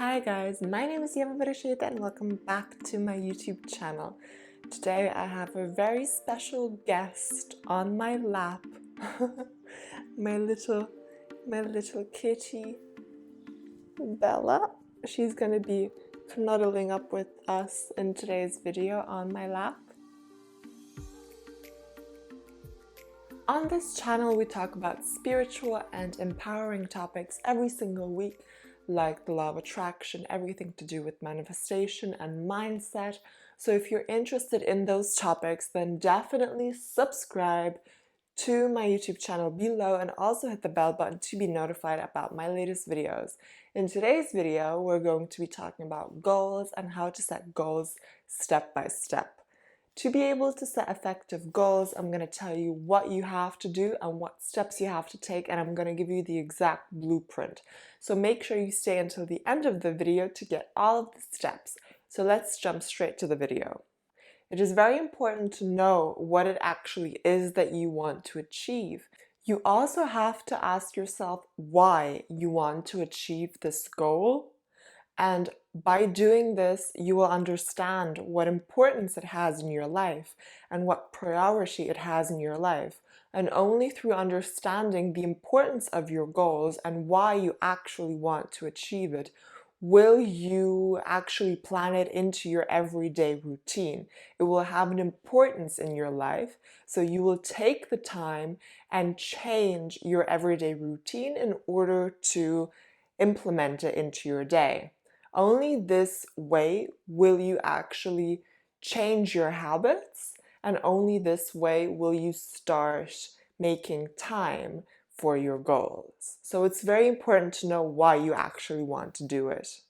Hi guys, my name is Yeva Barashid and welcome back to my YouTube channel. Today I have a very special guest on my lap. my little kitty Bella. She's gonna be cuddling up with us in today's video on my lap. On this channel, we talk about spiritual and empowering topics every single week, like the law of attraction, everything to do with manifestation and mindset. So if you're interested in those topics, then definitely subscribe to my YouTube channel below and also hit the bell button to be notified about my latest videos. In today's video, we're going to be talking about goals and how to set goals step by step. To be able to set effective goals, I'm going to tell you what you have to do and what steps you have to take, and I'm going to give you the exact blueprint. So make sure you stay until the end of the video to get all of the steps. So let's jump straight to the video. It is very important to know what it actually is that you want to achieve. You also have to ask yourself why you want to achieve this goal. And by doing this, you will understand what importance it has in your life and what priority it has in your life. And only through understanding the importance of your goals and why you actually want to achieve it will you actually plan it into your everyday routine. It will have an importance in your life, so you will take the time and change your everyday routine in order to implement it into your day. Only this way will you actually change your habits, and only this way will you start making time for your goals. So it's very important to know why you actually want to do it.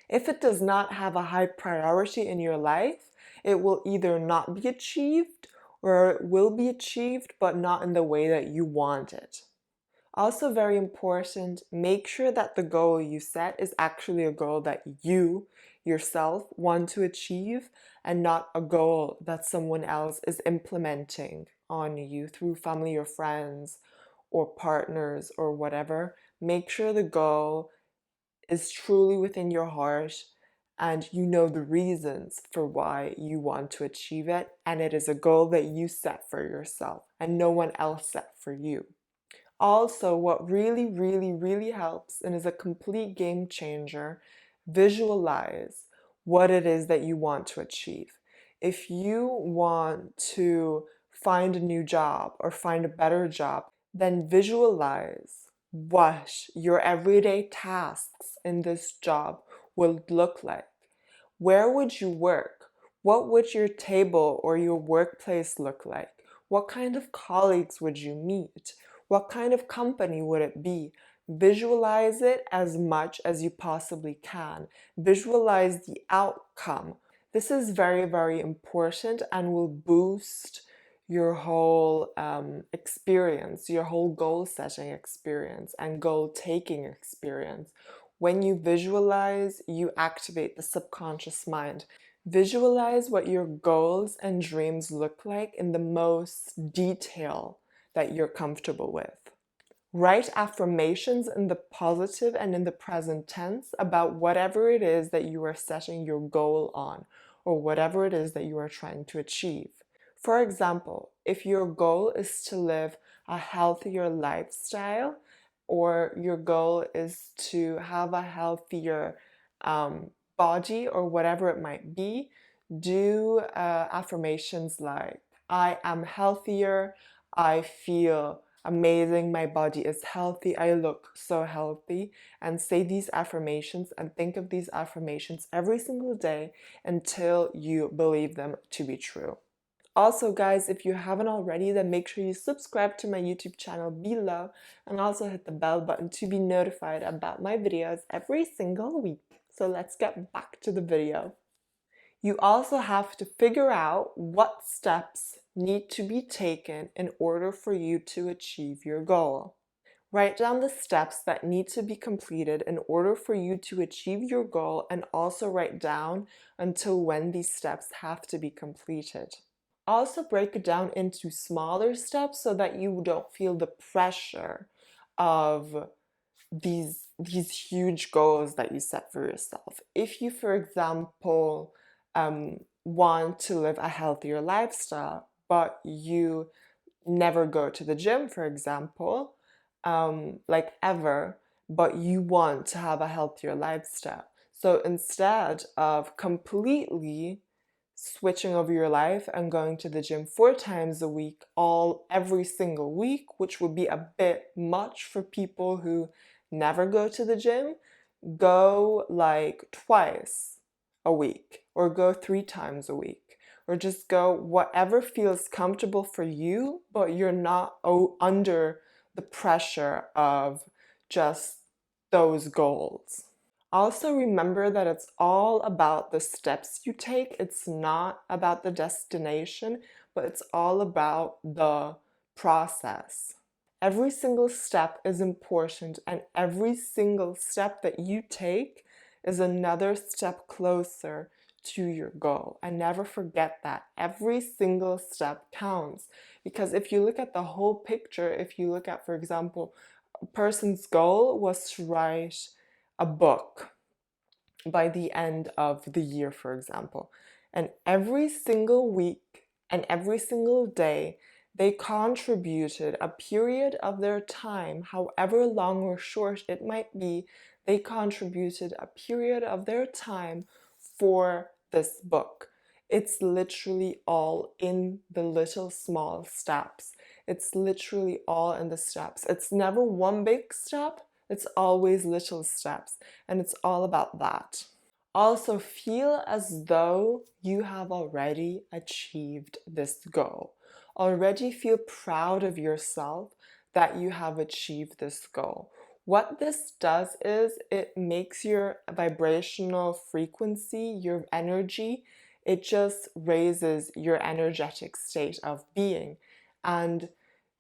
If it does not have a high priority in your life, it will either not be achieved or it will be achieved, but not in the way that you want it. Also very important, make sure that the goal you set is actually a goal that you yourself want to achieve and not a goal that someone else is implementing on you through family or friends or partners or whatever. Make sure the goal is truly within your heart and you know the reasons for why you want to achieve it, and it is a goal that you set for yourself and no one else set for you. Also, what really helps and is a complete game changer, visualize what it is that you want to achieve. If you want to find a new job or find a better job, then visualize what your everyday tasks in this job will look like. Where would you work? What would your table or your workplace look like? What kind of colleagues would you meet? What kind of company would it be? Visualize it as much as you possibly can. Visualize the outcome. This is very important and will boost your whole experience, your whole goal setting experience and goal taking experience. When you visualize, you activate the subconscious mind. Visualize what your goals and dreams look like in the most detail that you're comfortable with. Write affirmations in the positive and in the present tense about whatever it is that you are setting your goal on or whatever it is that you are trying to achieve. For example, if your goal is to live a healthier lifestyle or your goal is to have a healthier body or whatever it might be, do affirmations like, I am healthier, I feel amazing, my body is healthy, I look so healthy, and say these affirmations and think of these affirmations every single day until you believe them to be true. Also guys, if you haven't already, then make sure you subscribe to my YouTube channel below and also hit the bell button to be notified about my videos every single week. So let's get back to the video. You also have to figure out what steps need to be taken in order for you to achieve your goal. Write down the steps that need to be completed in order for you to achieve your goal, and also write down until when these steps have to be completed. Also break it down into smaller steps so that you don't feel the pressure of these huge goals that you set for yourself. If you, for example, want to live a healthier lifestyle, but you never go to the gym, for example, like ever, but you want to have a healthier lifestyle. So instead of completely switching over your life and going to the gym 4 times a week, every single week, which would be a bit much for people who never go to the gym, go like twice a week or go 3 times a week or just go whatever feels comfortable for you, but you're not under the pressure of just those goals. Also, remember that it's all about the steps you take. It's not about the destination, but it's all about the process. Every single step is important, and every single step that you take is another step closer to your goal. And never forget that. Every single step counts. Because if you look at the whole picture, if you look at, for example, a person's goal was to write a book by the end of the year, for example. And every single week and every single day, they contributed a period of their time, however long or short it might be, they contributed a period of their time for this book. It's literally all in the little small steps. It's literally all in the steps. It's never one big step, it's always little steps, and it's all about that. Also, feel as though you have already achieved this goal. Already feel proud of yourself that you have achieved this goal. What this does is it makes your vibrational frequency, your energy, it just raises your energetic state of being. And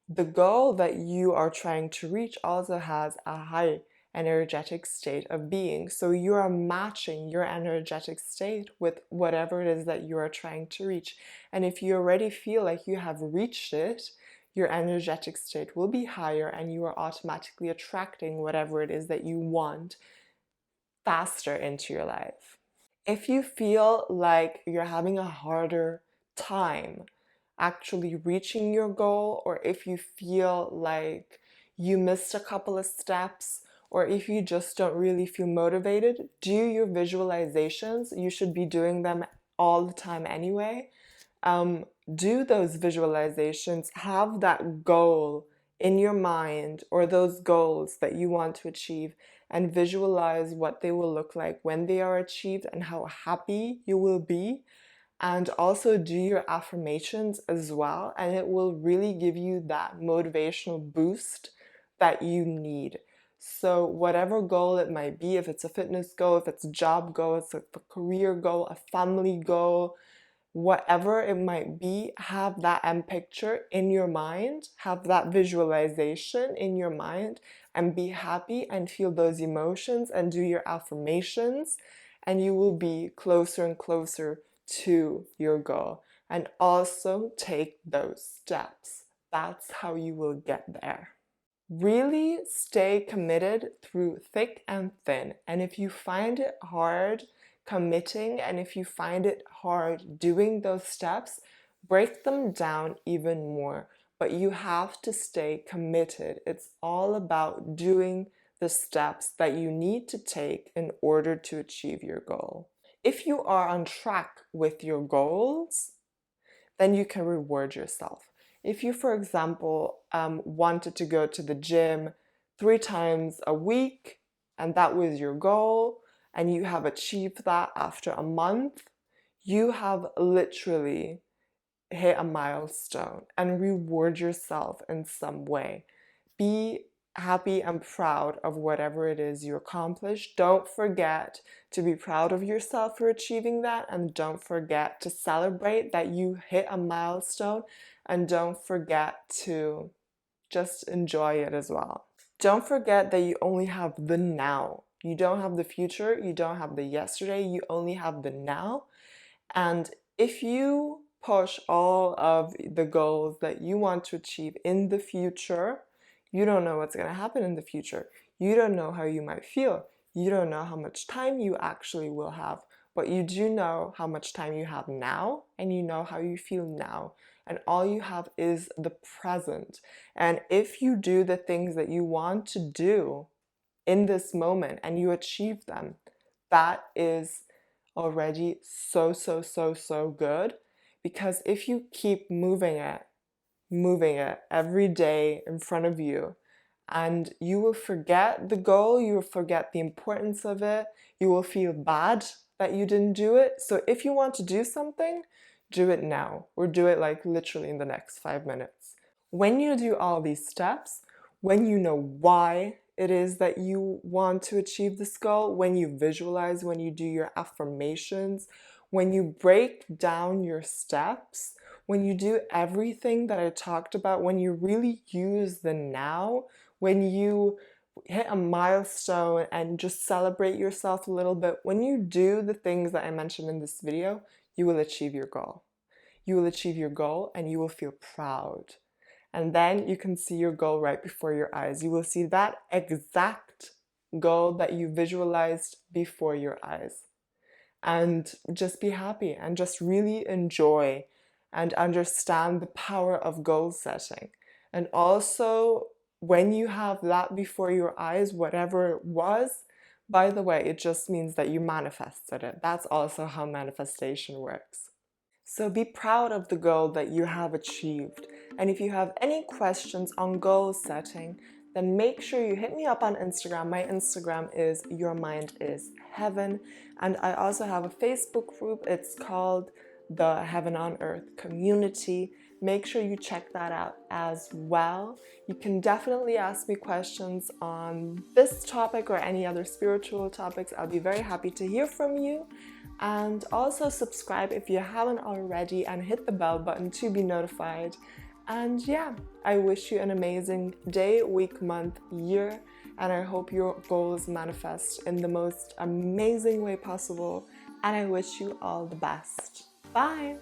the goal that you are trying to reach also has a high energetic state of being. So you are matching your energetic state with whatever it is that you are trying to reach. And if you already feel like you have reached it, your energetic state will be higher and you are automatically attracting whatever it is that you want faster into your life. If you feel like you're having a harder time actually reaching your goal, or if you feel like you missed a couple of steps, or if you just don't really feel motivated, do your visualizations. You should be doing them all the time anyway. Do those visualizations, have that goal in your mind or those goals that you want to achieve, and visualize what they will look like when they are achieved and how happy you will be. And also do your affirmations as well, and it will really give you that motivational boost that you need. So whatever goal it might be, if it's a fitness goal, if it's a job goal, if it's a career goal, a family goal, whatever it might be, have that end picture in your mind, have that visualization in your mind, and be happy and feel those emotions and do your affirmations, and you will be closer and closer to your goal. And also take those steps. That's how you will get there. Really stay committed through thick and thin. And if you find it hard committing, and if you find it hard doing those steps, break them down even more. But you have to stay committed. It's all about doing the steps that you need to take in order to achieve your goal. If you are on track with your goals, then you can reward yourself. If you, for example, wanted to go to the gym 3 times a week and that was your goal, and you have achieved that after a month, you have literally hit a milestone, and reward yourself in some way. Be happy and proud of whatever it is you accomplished. Don't forget to be proud of yourself for achieving that, and don't forget to celebrate that you hit a milestone, and don't forget to just enjoy it as well. Don't forget that you only have the now. You don't have the future, you don't have the yesterday, you only have the now. And if you push all of the goals that you want to achieve in the future, you don't know what's going to happen in the future. You don't know how you might feel. You don't know how much time you actually will have, but you do know how much time you have now, and you know how you feel now. And all you have is the present. And if you do the things that you want to do in this moment and you achieve them, that is already so, so, so, so good. Because if you keep moving it every day in front of you, and you will forget the goal, you will forget the importance of it, you will feel bad that you didn't do it. So if you want to do something, do it now, or do it like literally in the next 5 minutes. When you do all these steps, when you know why it is that you want to achieve this goal, when you visualize, when you do your affirmations, when you break down your steps, when you do everything that I talked about, when you really use the now, when you hit a milestone and just celebrate yourself a little bit, when you do the things that I mentioned in this video, you will achieve your goal. You will achieve your goal and you will feel proud. And then you can see your goal right before your eyes. You will see that exact goal that you visualized before your eyes. And just be happy and just really enjoy and understand the power of goal setting. And also, when you have that before your eyes, whatever it was, by the way, it just means that you manifested it. That's also how manifestation works. So be proud of the goal that you have achieved. And if you have any questions on goal setting, then make sure you hit me up on Instagram. My Instagram is Your Mind is Heaven. And I also have a Facebook group. It's called the Heaven on Earth Community. Make sure you check that out as well. You can definitely ask me questions on this topic or any other spiritual topics. I'll be very happy to hear from you. And also subscribe if you haven't already and hit the bell button to be notified. And yeah, I wish you an amazing day, week, month, year, and I hope your goals manifest in the most amazing way possible. And I wish you all the best. Bye!